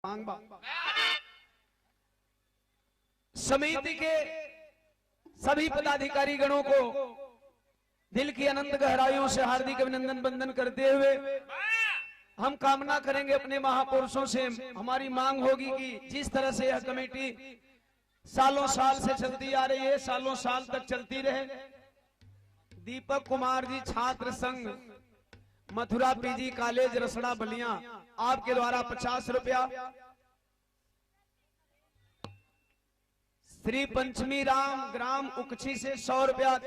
खपांग बा। समिति के सभी पदाधिकारी गणों को दिल की अनंत गहराइयों से हार्दिक अभिनंदन वंदन करते हुए हम कामना करेंगे अपने महापुरुषों से, हमारी मांग होगी कि जिस तरह से यह कमेटी सालों साल से चलती आ रही है, सालों साल तक चलती रहे। दीपक कुमार जी छात्र संघ मथुरा पीजी कॉलेज रसड़ा बलिया, आपके द्वारा 50 रुपया। श्री पंचमी राम ग्राम उकछी से 100 रुपया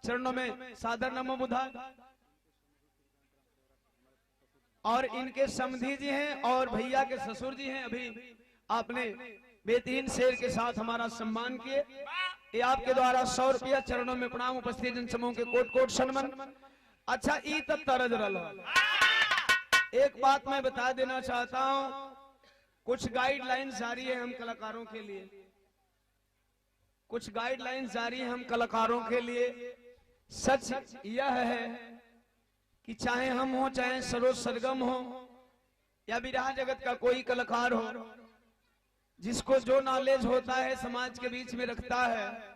चरणों में सादर नमो बुधाय। और इनके समधी जी हैं और भैया के ससुर जी हैं, अभी आपने बेहतरीन शेर के साथ हमारा सम्मान किए। ये आपके द्वारा 100 रुपया चरणों में प्रणाम। उपस्थित जन समूह के कोट कोट सम्मान। अच्छा ई तब तरज रहा। एक बात मैं बता देना चाहता हूं, कुछ गाइडलाइंस जारी है हम कलाकारों के लिए, कुछ गाइडलाइंस जारी है हम कलाकारों के लिए। सच यह है कि चाहे हम हो, चाहे सरोज सरगम हो या विरहा जगत का कोई कलाकार हो, जिसको जो नॉलेज होता है समाज के बीच में रखता है।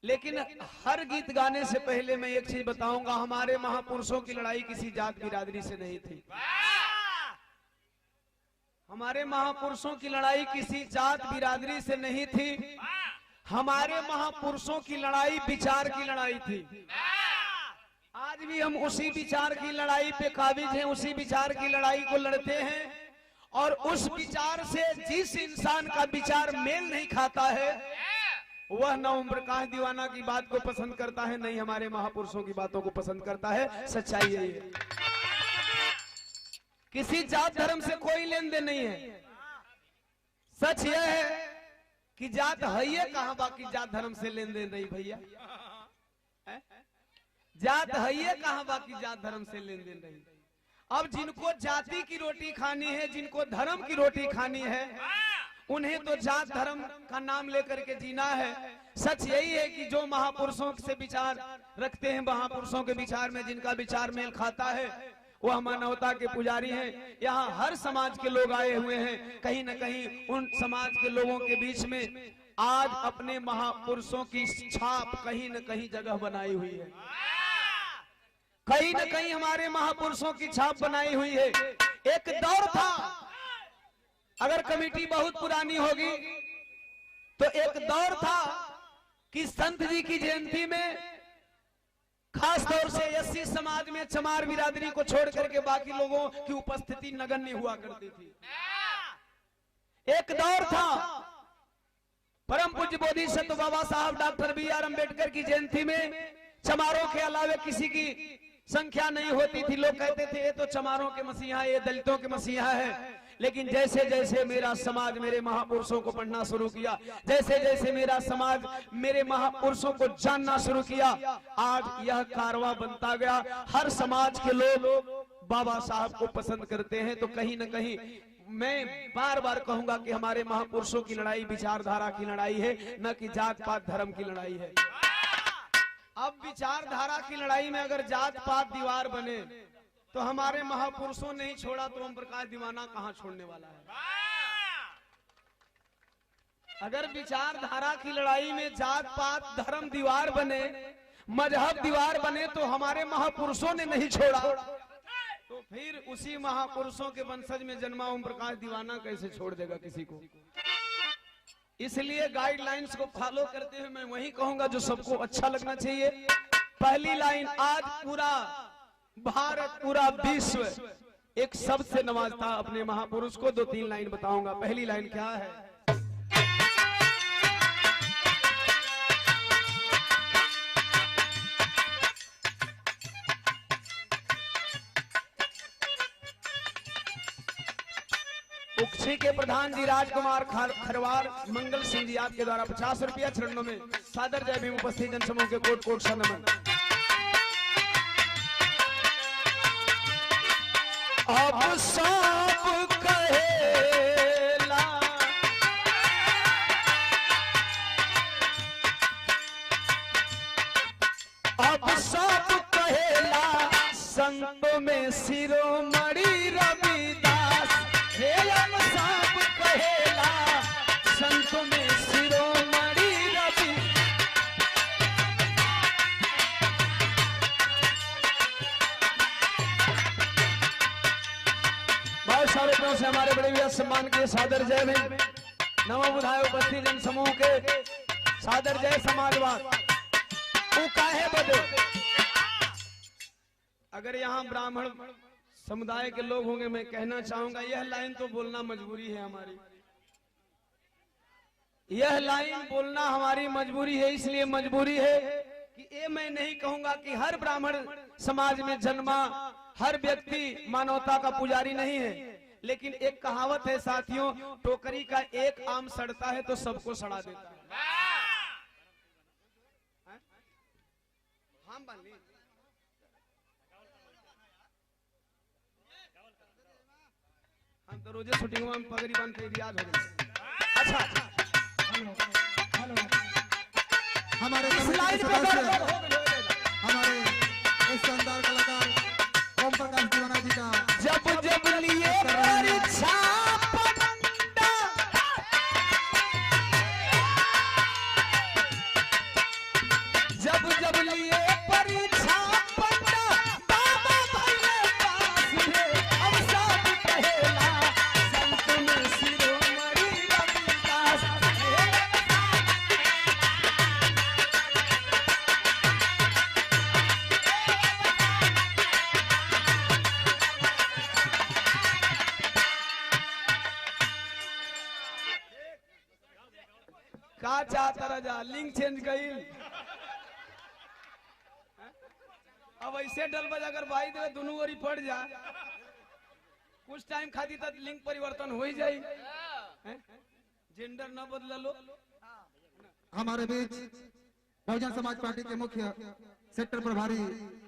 लेकिन हर गीत गाने से पहले मैं एक चीज बताऊंगा, हमारे महापुरुषों की लड़ाई किसी जात बिरादरी से नहीं थी। हमारे महापुरुषों की लड़ाई किसी जात बिरादरी से नहीं थी। हमारे महापुरुषों की लड़ाई विचार की लड़ाई थी। आज भी हम उसी विचार की लड़ाई पे काबिज हैं, उसी विचार की लड़ाई को लड़ते हैं। और उस विचार से जिस इंसान का विचार मेल नहीं खाता है, वह न ओम प्रकाश दीवाना की बात को पसंद करता है, नहीं हमारे महापुरुषों की बातों को पसंद करता है। सच्चाई है ये। किसी जात धर्म से कोई लेन देन नहीं है। सच यह है कि जात है ये कहां, बाकी जात धर्म से लेन देन नहीं भैया। जात है ये कहां, बाकी जात धर्म से लेन देन नहीं। अब जिनको जाति की रोटी खानी है, जिनको धर्म की रोटी खानी है, उन्हें तो जात धर्म का नाम लेकर के जीना है। सच यही है कि जो महापुरुषों से विचार रखते हैं, महापुरुषों के विचार में जिनका विचार मेल खाता है, वह मानवता के पुजारी हैं। यहाँ हर समाज के लोग आए हुए हैं। कहीं न कहीं उन समाज के लोगों के बीच में आज अपने महापुरुषों की छाप कहीं न कहीं जगह बनाई हुई है। कहीं न कहीं हमारे महापुरुषों की छाप बनाई हुई है। एक दौर था, अगर कमेटी बहुत पुरानी होगी तो एक दौर था कि संत जी की जयंती में खास तौर से एससी समाज में चमार बिरादरी को छोड़ करके बाकी लोगों की उपस्थिति नगण्य हुआ करती थी। एक दौर था परम पूज्य बोधिसत्व बाबा साहब डॉक्टर BR अम्बेडकर की जयंती में चमारों के अलावे किसी की संख्या नहीं होती थी। लोग कहते थे ये तो चमारों के मसीहा, ये दलितों के मसीहा है। लेकिन जैसे जैसे मेरा समाज मेरे महापुरुषों को पढ़ना शुरू किया, जैसे जैसे मेरा समाज मेरे महापुरुषों को जानना शुरू किया, आज यह कारवां बनता गया। हर समाज के लोग बाबा साहब को पसंद करते हैं। तो कहीं न कहीं मैं बार बार कहूंगा कि हमारे महापुरुषों की लड़ाई विचारधारा की लड़ाई है, न कि जात पात धर्म की लड़ाई है। अब विचारधारा की लड़ाई में अगर जात पात दीवार बने तो हमारे महापुरुषों ने ही छोड़ा, तो ओम प्रकाश दीवाना कहां छोड़ने वाला है। अगर विचारधारा की लड़ाई में जात पात धर्म दीवार बने, मजहब दीवार बने, तो हमारे महापुरुषों ने नहीं छोड़ा, तो फिर उसी महापुरुषों के वंशज में जन्मा ओम प्रकाश दीवाना कैसे छोड़ देगा किसी को। इसलिए गाइडलाइंस को फॉलो करते हुए मैं वही कहूंगा जो सबको अच्छा लगना चाहिए। पहली लाइन, आज पूरा भारत पूरा विश्व एक शब्द से नवाजता अपने महापुरुष को। 2-3 लाइन बताऊंगा। पहली लाइन क्या है? उकछी के प्रधान जी राजकुमार खरवार मंगल सिंह जी, आपके द्वारा 50 रुपया चरणों में सादर जय भीम। उपस्थित जन समूह के कोट कोट सम्मान। अब सब कहेला अब सब कहेला संतों में शिरोमणि रविदास। हे हमारे बड़े भैया सम्मान के सादर जय में नमो बुधाय उपस्थित जन समूह के सादर जय समाजवाद वो काहे बदे। अगर यहाँ ब्राह्मण समुदाय के लोग होंगे, मैं कहना चाहूंगा यह लाइन तो बोलना मजबूरी है हमारी, यह लाइन बोलना हमारी मजबूरी है। इसलिए मजबूरी है कि ये मैं नहीं कहूंगा कि हर ब्राह्मण समाज में जन्मा हर व्यक्ति मानवता का पुजारी नहीं है, लेकिन एक कहावत है साथियों, टोकरी का एक आम सड़ता है तो सबको सड़ा देता है। हम तो रोजे शूटिंग में पगड़ी बांध के रियाज हो गए। अच्छा हमारे हमारे इस शानदार कलाकार ओम प्रकाश दीवाना जी का जब जब लिए परीक्षा पढ़ना, जब जब लिए परीक्षा पढ़ना, बाबा भैया पास है अब सब कहेला संत में शिरोमणि रविदास। का चाहता राजा लिंक चेंज कई अब ऐसे डल बजा अगर भाई दे दोनों ओरी पड़ जा कुछ टाइम खाती तक लिंक परिवर्तन हो ही जाए, जेंडर न बदल लो। हमारे बीच बहुजन समाज पार्टी के मुख्य सेक्टर प्रभारी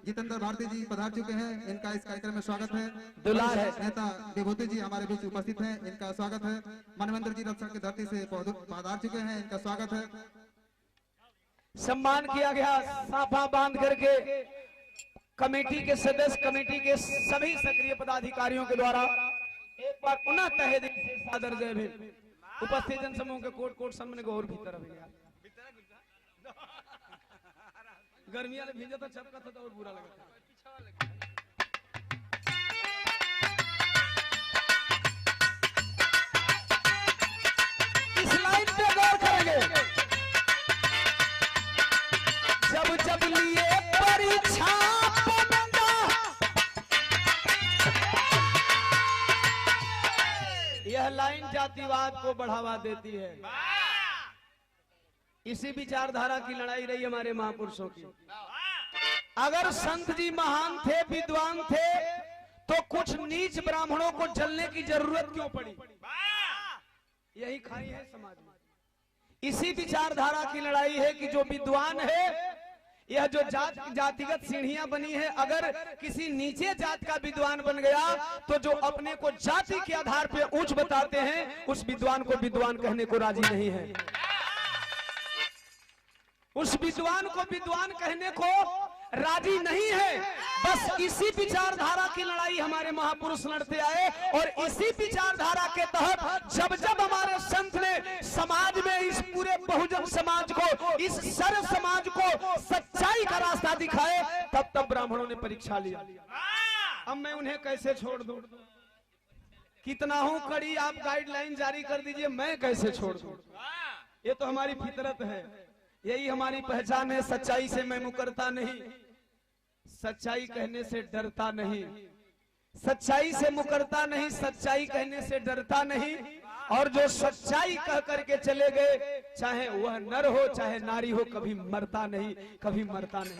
जितेंद्र भारती जी पधार चुके हैं, इनका इस कार्यक्रम में स्वागत है। दुलार है नेता विभूति जी हमारे बीच उपस्थित हैं, इनका स्वागत है। मनवेंद्र जी रक्षण की धरती से पधार चुके हैं, इनका स्वागत है। सम्मान किया गया साफा बांध करके कमेटी के सदस्य, कमेटी के सभी सक्रिय पदाधिकारियों के द्वारा एक बार पुनः तहे दिल से सादर जय भी उपस्थित जन समूह के कोट कोट सम्मान गौर भीतर गर्मियां भीजा तो चपका था तो और बुरा लगा था। इस लाइन पे गौर करेंगे, जब जब लिए परीक्षा पढ़ना, यह लाइन जातिवाद को बढ़ावा देती है। इसी विचारधारा की लड़ाई रही हमारे महापुरुषों की। अगर संत जी महान थे, विद्वान थे, तो कुछ नीच ब्राह्मणों को जलने की जरूरत क्यों पड़ी? यही खाई है समाज में। इसी विचारधारा की लड़ाई है कि जो विद्वान है, यह जो जातिगत सीढ़ियां बनी है, अगर किसी नीचे जात का विद्वान बन गया तो जो अपने को जाति के आधार पर ऊंच बताते हैं, उस विद्वान को विद्वान कहने को राजी नहीं है। उस विद्वान को विद्वान कहने को राजी नहीं है। बस इसी विचारधारा की लड़ाई हमारे महापुरुष लड़ते आए, और इसी विचारधारा के तहत जब जब हमारे संत ने समाज में इस पूरे बहुजन समाज को, इस सर्व समाज को सच्चाई का रास्ता दिखाए, तब तब ब्राह्मणों ने परीक्षा लिया। अब मैं उन्हें कैसे छोड़ दूं? कितना हूं कड़ी, आप गाइडलाइन जारी कर दीजिए, मैं कैसे छोड़ दूं? ये तो हमारी फितरत है, यही हमारी पहचान है। सच्चाई से मैं मुकरता नहीं, सच्चाई कहने से डरता नहीं, सच्चाई से मुकरता नहीं, सच्चाई कहने से डरता नहीं। और जो सच्चाई कह करके चले गए, चाहे वह नर हो चाहे नारी हो, कभी मरता नहीं, कभी मरता नहीं।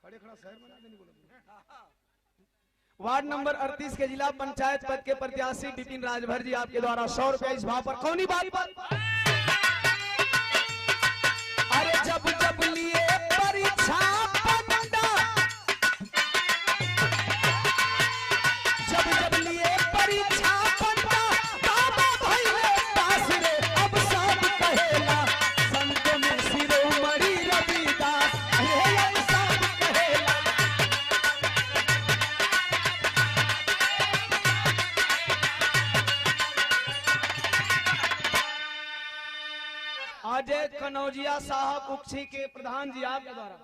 खड़े खड़ा शहर बना देने बोला। वार्ड नंबर 38 के जिला पंचायत पद के प्रत्याशी विपिन राजभर जी, आपके द्वारा 100 रुपया इस भाव पर कौनी बात पर। अरे जब जब लिए परीक्षा पढ़ना, जब जब लिए परीक्षा पढ़ना, बाबा भैया पास रे अब सब कहेला संत में शिरोमणि रविदास। अरे सब कहेला। अजय कनौजिया साहब उक्षी के प्रधान जी, आपके द्वारा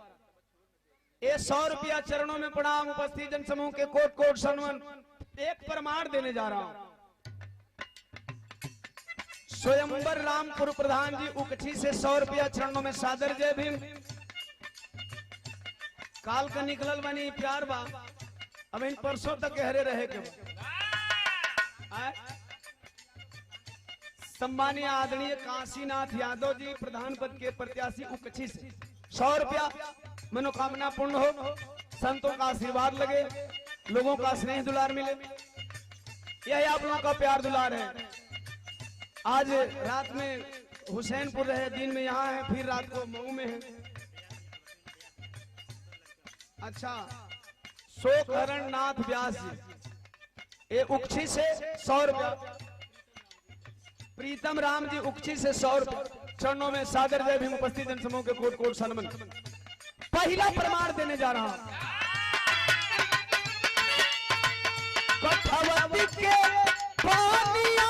ये 100 रुपया चरणों में प्रणाम। उपस्थित जन समूह के कोट कोट सम्मान एक प्रमाण देने जा रहा हूं। स्वयंवर रामपुर प्रधान जी उकछी से 100 रुपया चरणों में सादर। जय भीम। काल का निकलल बनी प्यार बा, अब इन परसों तक हरे रहे के सम्मानीय आदरणीय काशीनाथ यादव जी प्रधान पद के प्रत्याशी उकछी से 100 रुपया। मनोकामना पूर्ण हो, संतों का आशीर्वाद लगे, लोगों का स्नेह दुलार मिले, यही आप लोगों का प्यार दुलार है। आज रात में हुसैनपुर रहे, दिन में यहाँ है, फिर रात को मऊ में है। अच्छा, शोकहरण नाथ व्यास जी ये उकछी से 100 रुपया। प्रीतम राम जी उकछी से 100 रुपया चरणों में सादर। जय भीम। उपस्थित जनसमूह के कोट कोट सनमन। पहला प्रमाण देने जा रहा हूं। कठवती के पानिया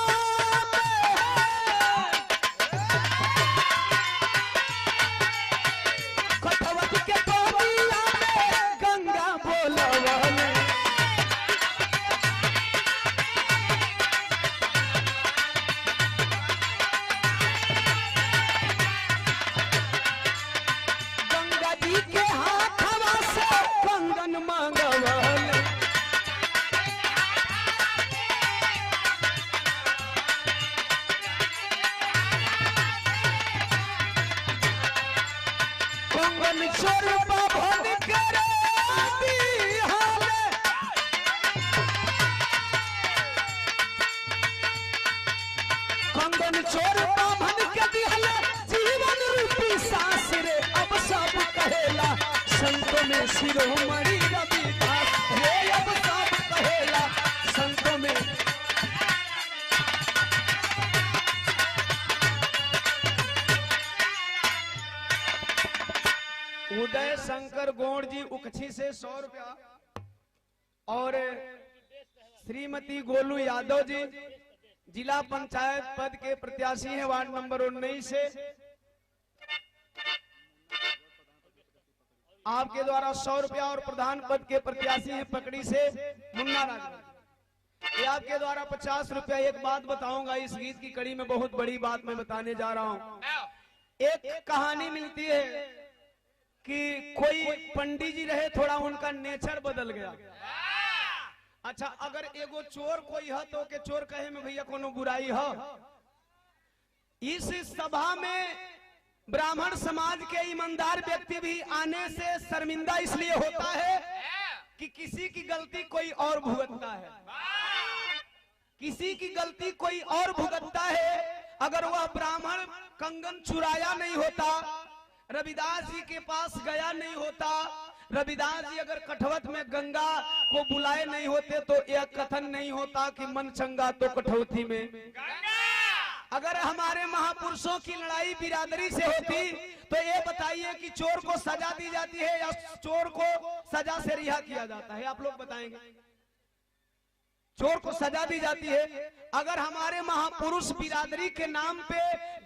शिरोमणि रविदास रे अब सब कहेला संतों में। उदय शंकर गोड़ जी उकछी से 100 रुपया और श्रीमती गोलू यादव जी जिला पंचायत पद के प्रत्याशी हैं वार्ड नंबर 19 से। आपके द्वारा 100 रुपया और प्रधान पद के प्रत्याशी हैं पकड़ी से मुन्ना राज। ये आपके द्वारा 50 रुपया। एक बात बताऊंगा, इस गीत की कड़ी में बहुत बड़ी बात मैं बताने जा रहा हूं। एक कहानी मिलती है कि कोई पंडित जी रहे, थोड़ा उनका नेचर बदल गया। अच्छा, अगर एगो चोर कोई है तो के चोर कहे में भैया कोनो बुराई है। इस सभा में ब्राह्मण समाज के ईमानदार व्यक्ति भी आने से शर्मिंदा इसलिए होता है कि किसी की गलती कोई और भुगतता है, किसी की गलती कोई और भुगतता है। अगर वह ब्राह्मण कंगन चुराया नहीं होता, रविदास जी के पास गया नहीं होता, रविदास जी अगर कठवत में गंगा को बुलाए नहीं होते तो यह कथन नहीं होता कि मन चंगा तो कठौती में। अगर हमारे महापुरुषों की लड़ाई बिरादरी से होती तो ये बताइए कि चोर को सजा दी जाती है या चोर को सजा से रिहा किया जाता है? आप लोग बताएंगे। चोर को सजा दी जाती है। अगर हमारे महापुरुष बिरादरी के नाम पे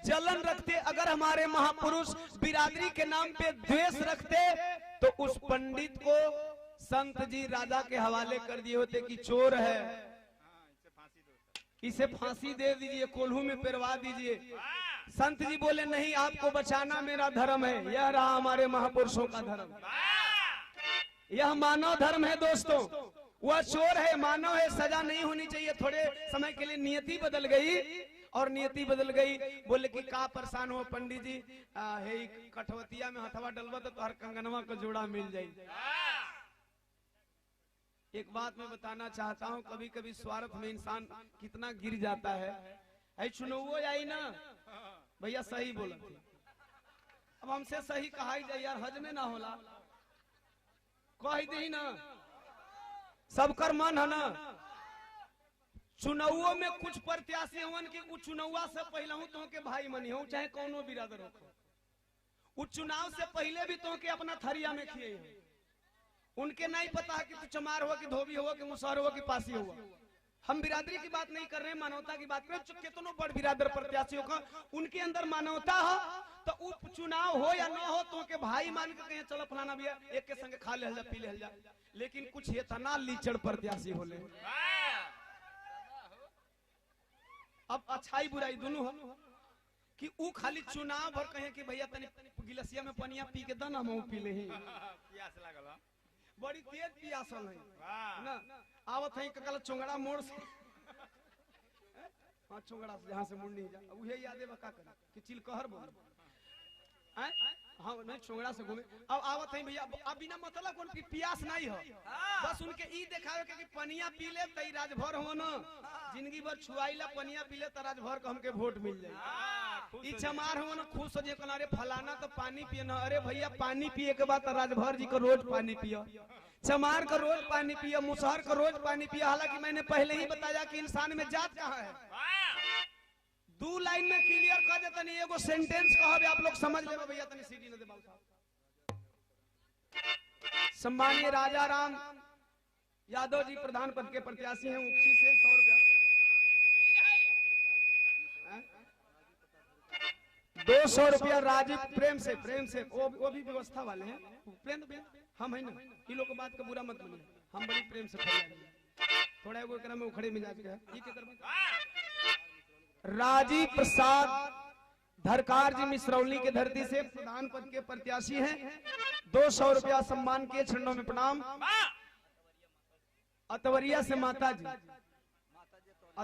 जलन रखते, अगर हमारे महापुरुष बिरादरी के नाम पे द्वेष रखते तो उस पंडित को संत जी राजा के हवाले कर दिए होते कि चोर है, इसे फांसी दे दीजिए, कोल्हू में पेरवा दीजिए। संत जी बोले नहीं, आपको बचाना मेरा धर्म है। यह रहा हमारे महापुरुषों का धर्म, यह मानव धर्म है दोस्तों। वह चोर है, मानव है, सजा नहीं होनी चाहिए। थोड़े समय के लिए नियति बदल गई और नियति बदल गई। बोले कि का परेशान हो पंडित जी, हे कठवतिया में हथवा डलवा तो हर कंगनवा का जोड़ा मिल जाए। एक बात मैं बताना चाहता हूँ, कभी कभी स्वार्थ में इंसान कितना गिर जाता है। चुनौओ आई ना भैया, सही बोला। अब हमसे सही कहा ही जाए यार, हज में ना होला, कह दी ना, सबकर मन है ना। चुनावों में कुछ प्रत्याशी होवन कि उ चुनावा से पहले हूं तो के भाई मनी हो, चाहे कौनो बिरादर हो, उ चुनाव से पहले भी तो के अपना थरिया में खिए हो। उनके नहीं पता है कि तू चमार हुआ कि धोबी हुआ कि मुसहर हुआ कि पासी हुआ। हम बिरादरी की बात नहीं कर रहे हैं, मानवता की बात कर रहे हैं। कितनों बड़ बिरादर प्रत्याशियों का उनके अंदर मानवता हो तो उ चुनाव हो या ना हो तो के भाई मान के कहे चलो फलाना भैया एक के संग खा ले जा पी ले जा। लेकिन कुछ इतना लीचड़ प्रत्याशी होले अच्छाई बुराई दोनों है कि ऊ खाली चुनाव भर कहे कि भैया तनी गिलसिया में पनिया पी के दना हम पी ले ही प्यास लागल ह। बड़ी तेज पियासल है ना आवत है ककल चोंगड़ा मोड़ से हां चोंगड़ा से जहां से मुड़ नहीं जा उहे यादे बका कर कि चिलकहर बोल हैं हां नहीं चोंगड़ा से घूमे अब आवत है भैया अब बिना मतलब कौन प्यास नहीं हो बस उनके ई दिखावे के कि पनिया पी ले तई राजभर हो ना जिंदगी भर छुआईला पनिया पी ले त राजभर को हमके वोट मिल जाई ई चमार हो ना खुश हो जे कन अरे फलाना तो पानी पिए ना अरे भैया पानी पिए के बाद राजभर जी को रोज पानी पियो चमार का रोज पानी पियो मुसहर का रोज पानी पियो हालांकि मैंने पहले ही बताया कि इंसान में जात कहाँ है दो लाइन में क्लियर कर दे तनी एगो सेंटेंस कहबे आप लोग समझ लेबे भैया तनी सीडी न दे बाबू साहब सम्मानीय राजा राम यादव जी प्रधान पद के प्रत्याशी हैं उक्सी से 100 रुपया 200 रुपया राजीव प्रेम से वो भी व्यवस्था वाले हैं प्रेम हम है ना ये लोग बात का बुरा मत मानिए हम बड़ी प्रेम से थोड़ा एगो एकरा में उखड़े मिजाज के ये के करबा राजीव प्रसाद धरकार जी मिश्रौली के धरती से प्रधान पद के प्रत्याशी हैं 200 रुपया सम्मान के चरणों में प्रणाम अतवरिया से माता जी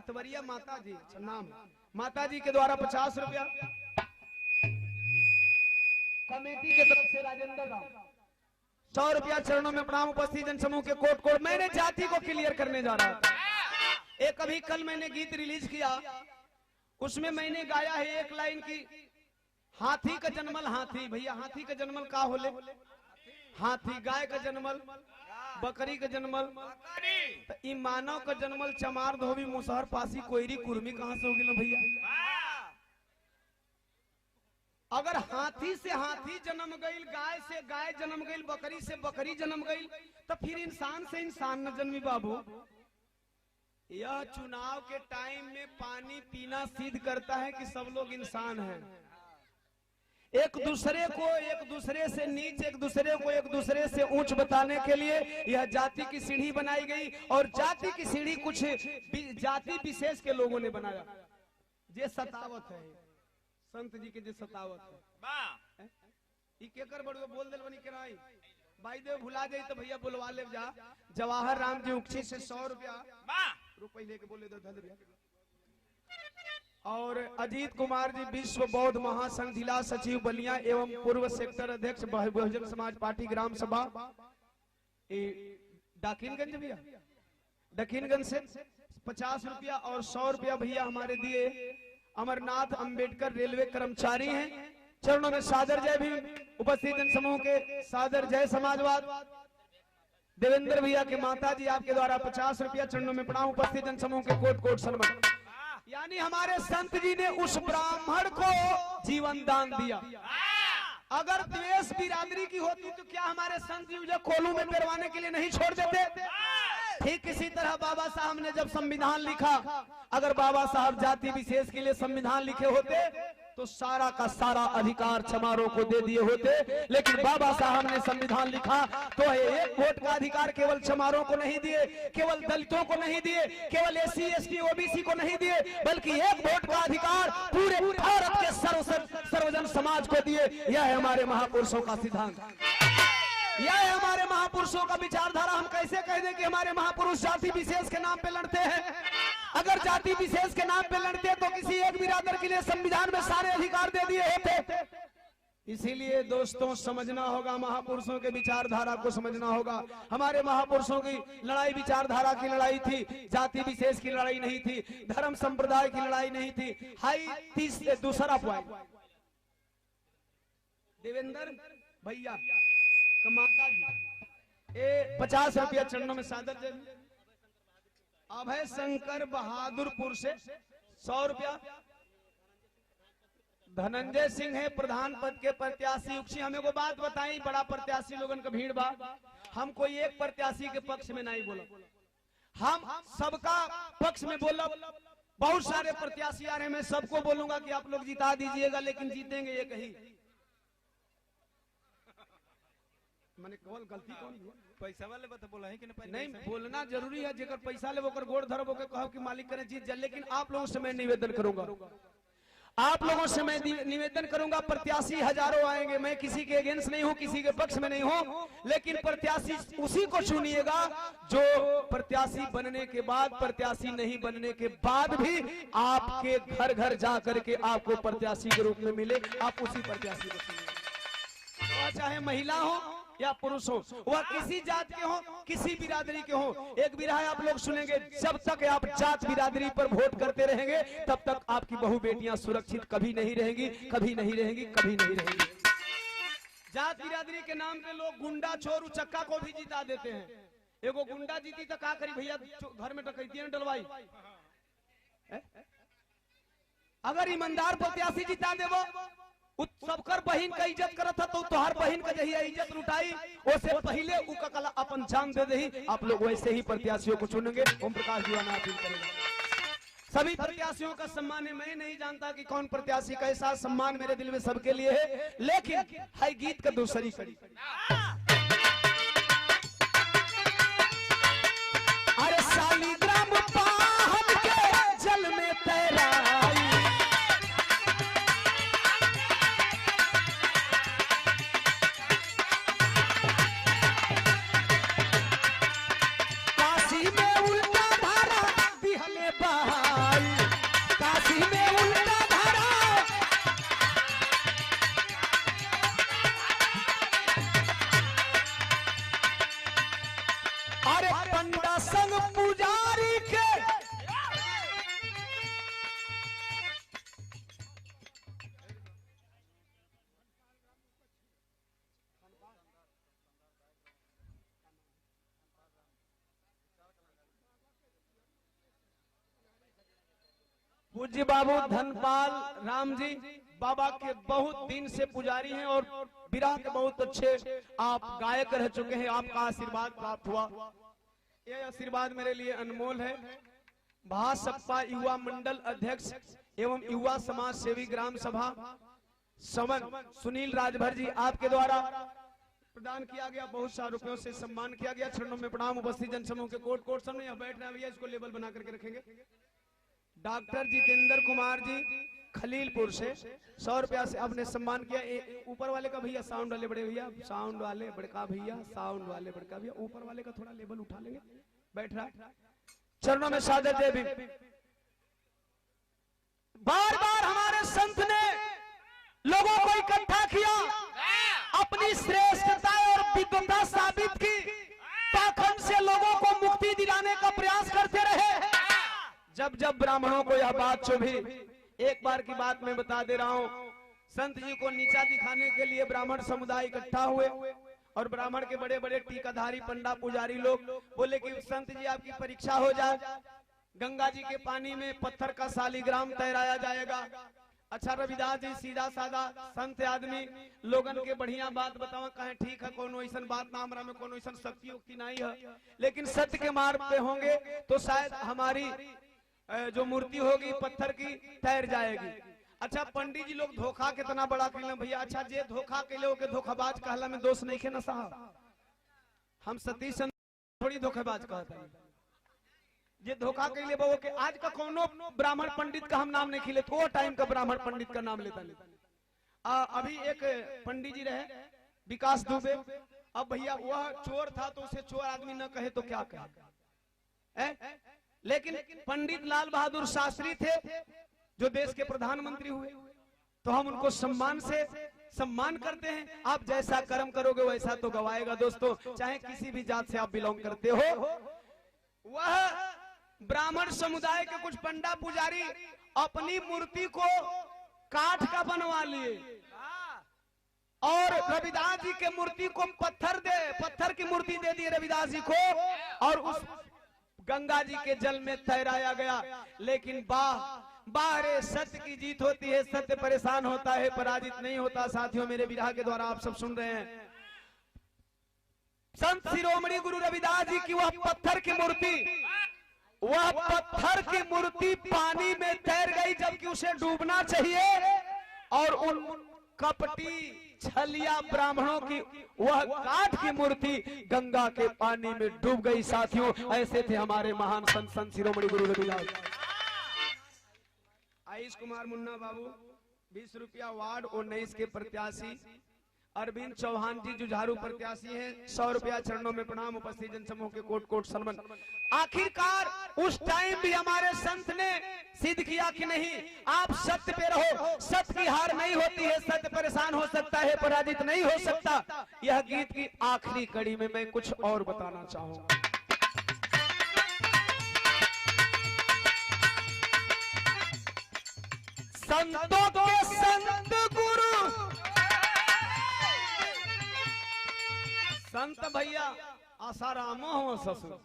अतवरिया माता जी अच्छा नाम माता जी के द्वारा 50 रुपया कमेटी के तरफ से राजेंद्र राव 100 रुपया चरणों में प्रणाम उपस्थित जनसमूह के कोट कोट मैंने जाति को क्लियर करने जा रहा था एक अभी कल मैंने गीत रिलीज किया उसमें मैंने गाया है एक लाइन की हाथी का जन्मल हाथी भैया हाथी का जन्मल का होले हाथी गाय का जन्मल बकरी का जन्मल तो ई मानव का जन्मल चमार धोबी मुसहर पासी कोयरी कुर्मी कहां से हो गया भैया अगर हाथी से हाथी जन्म गई गाय से गाय जन्म गई बकरी से बकरी जन्म गई तो फिर इंसान से इंसान न जन्मी बाबू यह चुनाव के टाइम में पानी पीना सिद्ध करता है कि सब लोग इंसान हैं एक दूसरे को एक दूसरे से नीच एक दूसरे को एक दूसरे से ऊंच बताने के लिए यह जाति की सीढ़ी बनाई गई और जाति की सीढ़ी कुछ जाति विशेष के लोगों ने बनाया जे सतावत है संत जी के जे सतावत है ई केकर बड़ो बोल देल बनी के नहीं भाई देव भुला जाई तो भैया बुलवा ले जा जवाहर राम जी उक्सी से 100 रुपया रुपये लेके बोले दो धन और अजीत कुमार जी विश्व बौद्ध महासंघ जिला सचिव बलिया एवं पूर्व सेक्टर अध्यक्ष बहुजन समाज पार्टी ग्राम सभा डाकिनगंज भैया दक्षिणगंज से 50 रुपया और 100 रुपया भैया हमारे दिए अमरनाथ अंबेडकर रेलवे कर्मचारी हैं चरणों में सादर जय भी उपस्थित जनसमूह के सादर जय समाजवाद देवेंद्र भैया के माता जी आपके द्वारा 50 रुपया चरणों में प्रणाम उपस्थित जनसमूह के कोट कोट सम्मान यानी हमारे संत जी ने उस ब्राह्मण को जीवन दान दिया अगर द्वेष बिरादरी की होती तो क्या हमारे संत जी मुझे कोलू में पेरवाने के लिए नहीं छोड़ देते ठीक इसी तरह बाबा साहब ने जब संविधान लिखा अगर बाबा साहब जाति विशेष के लिए संविधान लिखे होते तो सारा का सारा अधिकार चमारों को दे दिए होते लेकिन बाबा साहब ने संविधान लिखा तो एक वोट का अधिकार केवल चमारों को नहीं दिए केवल दलितों को नहीं दिए केवल एससी एसटी ओबीसी को नहीं दिए बल्कि एक वोट का अधिकार पूरे भारत के सर्वजन समाज को दिए यह है हमारे महापुरुषों का सिद्धांत यह है हमारे महापुरुषों का विचारधारा हम कैसे कह दें कि हमारे महापुरुष जाति विशेष के नाम पे लड़ते हैं अगर जाति विशेष के नाम पे लड़ते तो किसी एक बिरादर के लिए संविधान में सारे अधिकार दे दिए होते इसीलिए दोस्तों समझना होगा महापुरुषों के विचारधारा को समझना होगा हमारे महापुरुषों की लड़ाई विचारधारा की लड़ाई थी जाति विशेष की लड़ाई नहीं थी धर्म संप्रदाय की लड़ाई नहीं थी हाई दूसरा पॉइंट देवेंद्र भैया कमाता जी 50 रुपया चरणों में सादर जय अभय शंकर बहादुरपुर से 100 रुपया धनंजय सिंह है प्रधान पद के प्रत्याशी उक्षी हमें को बात बताई बड़ा प्रत्याशी लोगन का भीड़ बा हम कोई एक प्रत्याशी के पक्ष में नहीं बोला हम सबका पक्ष में बोला बहुत सारे प्रत्याशी आ रहे हैं मैं सबको बोलूंगा कि आप लोग जिता दीजिएगा लेकिन जीतेंगे ये कहीं मैंने केवल गलती कौन हुआ? पैसा वाले बता बोला है कि नहीं बोलना जरूरी है, जेकर पैसा ले वो गोड़ धरबो के कहो कि मालिक करे जीत जा। लेकिन आप लोगों से मैं निवेदन करूंगा, आप लोगों से मैं निवेदन करूंगा, प्रत्याशी हजारों आएंगे, मैं किसी के अगेंस्ट नहीं हूं, किसी के पक्ष में नहीं हूं, लेकिन प्रत्याशी उसी को चुनिएगा जो प्रत्याशी बनने के बाद, प्रत्याशी नहीं बनने के बाद भी आपके घर घर जा करके आपको प्रत्याशी के रूप में मिले, आप उसी प्रत्याशी को चुनिएगा। चाहे महिला हो या पुरुष हो, वह किसी जात के हो, किसी बिरादरी के हो। एक बिरहा आप लोग सुनेंगे, जब तक आप जात बिरादरी पर वोट करते रहेंगे तब तक आपकी बहु बेटियां सुरक्षित कभी नहीं रहेंगी, कभी नहीं रहेंगी, कभी नहीं रहेंगी। जात बिरादरी के नाम पे लोग गुंडा चोर उचक्का को भी जिता देते हैं। एगो गुंडा जीती तो का करी भैया, घर में डकैती न डलवाई। अगर ईमानदार प्रत्याशी जिता देवो, सबकर बहन का इज्जत करत था तो तुहार बहन का जहिया इज्जत लुटाई, उससे पहले उकला अपन जान दे दही। आप लोग वैसे ही प्रत्याशियों को चुनेंगे। ओम प्रकाश दीवाना अपील करेगा। सभी प्रत्याशियों का सम्मान है, मैं नहीं जानता कि कौन प्रत्याशी कैसा, सम्मान मेरे दिल में सबके लिए है, लेकिन है गीत का दूसरी कड़ी। अरे शालिग्राम पाहन के जल में तैराई, पूज्य बाबू धनपाल राम जी बाबा के बहुत दिन से पुजारी हैं और बिरहा के बहुत अच्छे आप गायक रह चुके हैं। आपका आशीर्वाद प्राप्त हुआ, ये आशीर्वाद मेरे लिए अनमोल है। भाजपा युवा मंडल अध्यक्ष एवं युवा समाज सेवी ग्राम सभा समन सुनील राजभर जी, आपके द्वारा प्रदान किया गया बहुत सारे रुपयों से सम्मान किया गया। चरणों में प्रणाम। उपस्थित जनसमूह के कोट कोट सामने यहाँ बैठ रहे हैं भैया, इसको लेबल बना करके रखेंगे। डॉक्टर जितेंद्र कुमार जी खलीलपुर से 100 रुपया से आपने सम्मान किया। ऊपर वाले का भैया, साउंड वाले बड़े भैया, साउंड वाले बड़का भैया, साउंड वाले बड़का भैया, ऊपर वाले का थोड़ा लेबल उठा लेंगे। बैठ रहा है, चरणों में सादर दे भी। बार बार हमारे संत ने लोगों को इकट्ठा किया, अपनी श्रेष्ठता और विद्वता साबित की, पाखंड से लोगों को मुक्ति दिलाने का प्रयास करते रहे। जब जब ब्राह्मणों को यह बात चुभी, एक बार की बात मैं बता दे रहा हूं, संत जी को नीचा दिखाने के लिए ब्राह्मण समुदाय इकट्ठा हुए और ब्राह्मण के बड़े बड़े टीकाधारी पंडा पुजारी लोग बोले कि संत जी आपकी परीक्षा हो जाए, गंगा जी के पानी में पत्थर का शालिग्राम तैराया जाएगा। अच्छा रविदास जी सीधा साधा संत आदमी, लोगन के बढ़िया बात बतावा, कहे ठीक है, कोनो ऐसा बात ना हमरा में कोनो ऐसा शक्ति उक्ति नहीं है, लेकिन सत्य के मार्ग पे होंगे तो शायद हमारी जो मूर्ति होगी पत्थर की तैर जाएगी। अच्छा पंडित जी लोग धोखा कितना बड़ा कहले भैया। अच्छा जे धोखा कहले के धोखाबाज कहला में दोष नहीं है ना साहब, हम सतीश चंद्र थोड़ी धोखेबाज कहते हैं। जे धोखा कहले वो के आज का कोनो ब्राह्मण पंडित का हम नाम नहीं खिले, तो टाइम का ब्राह्मण पंडित का नाम लेता नहीं। अभी एक पंडित जी रहे विकास दुबे, अब भैया वह चोर था तो उसे चोर आदमी न कहे तो क्या कहे, लेकिन पंडित लाल बहादुर शास्त्री थे जो देश के प्रधानमंत्री हुए, तो हम उनको सम्मान से सम्मान करते हैं। आप जैसा कर्म करोगे वैसा तो गवाएगा दोस्तों, चाहे किसी भी जात से आप बिलोंग करते हो। वह ब्राह्मण समुदाय के कुछ पंडा पुजारी अपनी मूर्ति को काठ का बनवा लिए और रविदास जी के मूर्ति को पत्थर की मूर्ति दे दी रविदास जी को, और उस गंगा जी के जल में तैराया गया। लेकिन बाहर सत्य की जीत होती है, सत्य परेशान होता है, पराजित नहीं होता। साथियों मेरे विरह के द्वारा आप सब सुन रहे हैं, संत शिरोमणि गुरु रविदास जी की वह पत्थर की मूर्ति पानी में तैर गई, जबकि उसे डूबना चाहिए। और उन कपटी छलिया ब्राह्मणों की वह काठ की मूर्ति गंगा के पानी में डूब गई। साथियों, ऐसे थे हमारे महान संत संत शिरोमणि गुरु रविदास। आयुष कुमार मुन्ना बाबू 20 रुपया वार्ड 19 के प्रत्याशी। अरविंद चौहान जी जुझारू प्रत्याशी हैं, 100 रुपया चरणों में प्रणाम। उपस्थित जनसमूह के कोट कोट सलमान। आखिरकार उस टाइम भी हमारे संत ने सिद्ध किया कि नहीं, आप सत्य पे रहो, सत्य की हार नहीं होती है, सत्य परेशान हो सकता है, पराजित नहीं हो सकता। यह गीत की आखिरी कड़ी में मैं कुछ और बताना चाहूंगा। संतों के संत गुरु संत भैया आसाराम हो ससुर,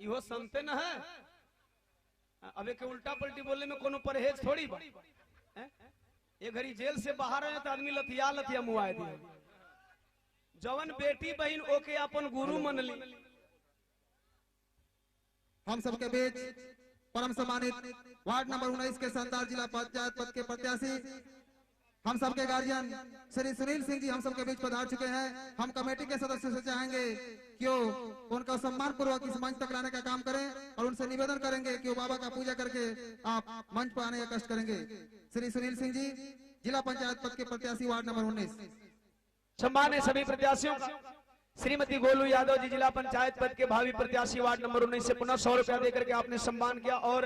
इहो संते न है। अबे के उल्टा पलटी बोलने में कोनो परहेज थोड़ी बा। ये घड़ी जेल से बाहर आए तो आदमी लथिया लथिया मुआए दिए। जवन बेटी बहन ओके अपन गुरु मन ली। हम सबके बीच परम सम्मानित वार्ड नंबर 19 के संताल जिला पंचायत पद के प्रत्याशी हम सबके गार्जियन श्री सुनील सिंह जी हम सबके बीच पधार चुके हैं। हम कमेटी के सदस्यों से चाहेंगे कि वो उनका सम्मान पूर्वक इस मंच तक लाने का काम करें और उनसे निवेदन करेंगे कि वो बाबा का पूजा करके आप मंच पर आने का कष्ट करेंगे। श्री सुनील सिंह जी जिला पंचायत पद के प्रत्याशी वार्ड नंबर 19। सम्मान है सभी प्रत्याशियों का। श्रीमती गोलू यादव जी जिला पंचायत पद के भावी प्रत्याशी वार्ड नंबर 19 से पुनः 100 रुपया देकर के आपने सम्मान किया। और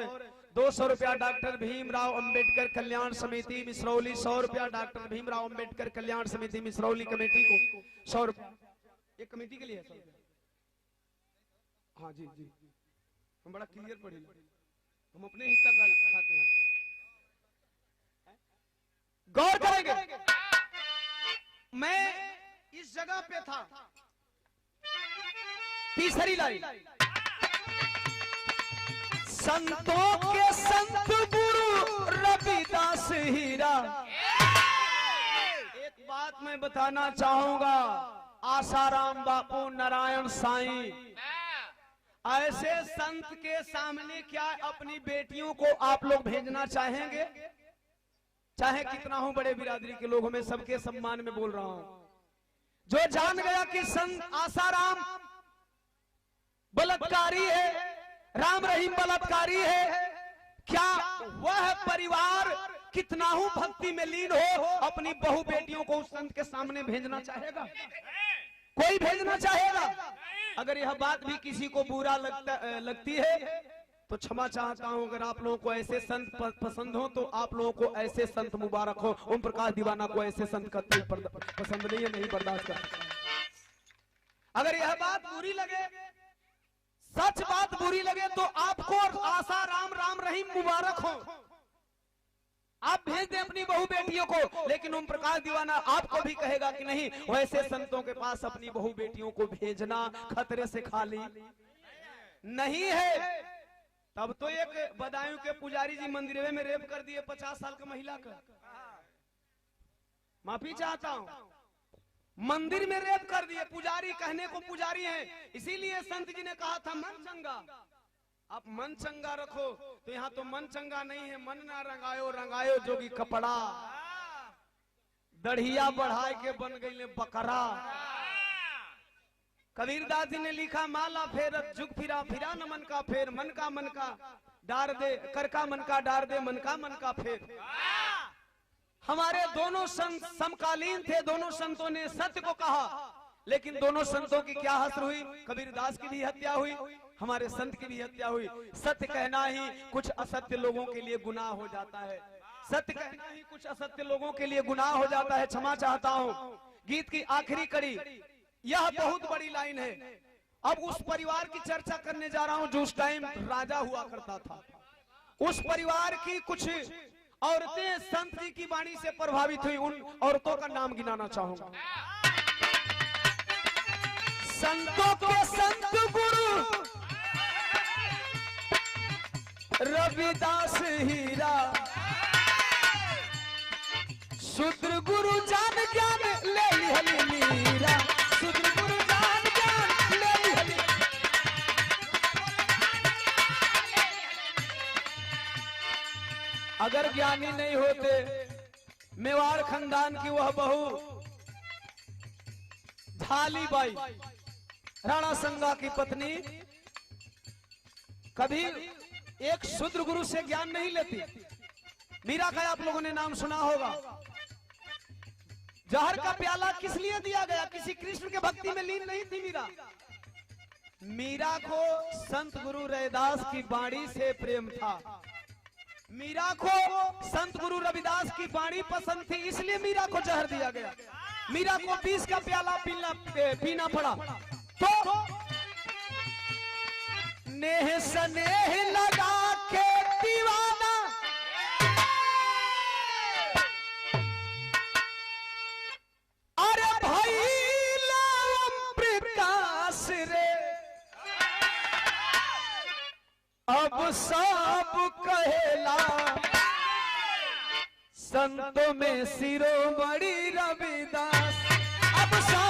200 रुपया डॉक्टर भीमराव अंबेडकर कल्याण समिति मिसरौली, 100 रुपया डॉक्टर भीमराव अंबेडकर कल्याण समिति मिसरौली कमेटी को 100 रुपया। ये कमेटी के लिए है। हाँ जी जी, हम बड़ा क्लियर पढ़े, हम अपने हिस्सा का खाते हैं। गौर करेंगे, मैं इस जगह पे था, तीसरी लाइन, संतों के संत गुरु रविदास हीरा। एक बात मैं बताना चाहूंगा, आसाराम बापू नारायण साईं ऐसे संत के सामने क्या अपनी बेटियों को आप लोग भेजना चाहेंगे? चाहे कितना हो बड़े बिरादरी के लोग, मैं सबके सम्मान में बोल रहा हूं। जो जान गया कि संत आसाराम बलात्कारी है, राम रहीम बलात्कारी है, क्या वह परिवार कितना ही भक्ति में लीन हो अपनी बहू बेटियों को उस संत के सामने भेजना चाहेगा? कोई भेजना चाहेगा? अगर यह बात भी किसी को बुरा लगती है तो क्षमा चाहता हूं। अगर आप लोगों को ऐसे संत पसंद हो तो आप लोगों को ऐसे संत मुबारक हो। ओम प्रकाश दीवाना को ऐसे संत का पसंद नहीं है, नहीं बर्दाश्त कर सकता। अगर यह बात बुरी लगे, सच बात बुरी लगे तो आपको आसाराम राम रहीम मुबारक हो, आप भेज दें अपनी बहू बेटियों को। लेकिन ओम प्रकाश दीवाना आपको भी कहेगा कि नहीं, वैसे संतों के पास अपनी बहू बेटियों को भेजना खतरे से खाली नहीं है। तब तो एक बदायूं के पुजारी जी मंदिर में रेप कर दिए 50 साल का महिला का। माफी चाहता हूं, मंदिर में रेप कर दिए। पुजारी कहने को पुजारी हैं, इसीलिए संत जी ने कहा था मन चंगा। आप मन चंगा रखो, तो यहाँ तो मन चंगा नहीं है। मन ना रंगायो रंगायो जोगी कपड़ा, दढ़िया बढ़ाए के बन गई ने बकरा। कबीरदास जी ने लिखा माला फेरत जुग फिरा, फिरा न मन का फेर, मन का डार दे, कर का मन का डार दे, मन का फेर। हमारे दोनों संत समकालीन थे, दोनों संतों ने सत्य को कहा, लेकिन दोनों संतों की क्या हसर हुई? कबीरदास की भी हत्या हुई, हमारे संत की भी हत्या हुई। सत्य कहना ही कुछ असत्य लोगों के लिए गुनाह हो जाता है, सत्य कहना ही कुछ असत्य लोगों के लिए गुनाह हो जाता है। क्षमा चाहता हूं। गीत की आखिरी कड़ी, यह बहुत बड़ी लाइन है। अब उस परिवार की चर्चा करने जा रहा हूं जो उस टाइम राजा हुआ करता था। उस परिवार की कुछ औरतें संत जी की वाणी से प्रभावित हुई, उन औरतों का नाम गिनाना चाहूंगा। संतों के संत गुरु रविदास हीरा, शूद्र गुरु जान ज्ञान ले लिहली मीरा, शूद्र गुरु जान ज्ञान ले लिहली। अगर ज्ञानी नहीं होते मेवाड़ खानदान की वह बहू झाली बाई राणा संगा की पत्नी कभी एक शूद्र गुरु से ज्ञान नहीं लेती। मीरा का आप लोगों ने नाम सुना होगा। जहर का प्याला किस लिए दिया गया? किसी कृष्ण के भक्ति में लीन नहीं थी मीरा। मीरा को संत गुरु रैदास की वाणी से प्रेम था। मीरा को संत गुरु रविदास की वाणी पसंद थी, इसलिए मीरा को जहर दिया गया। मीरा को 20 का प्याला पीना पड़ा। तो नेह सनेह लगा के दीवाना अरे भाई प्रकाश रे अब सब कहेला संतों में शिरोमणि रविदास। अब सब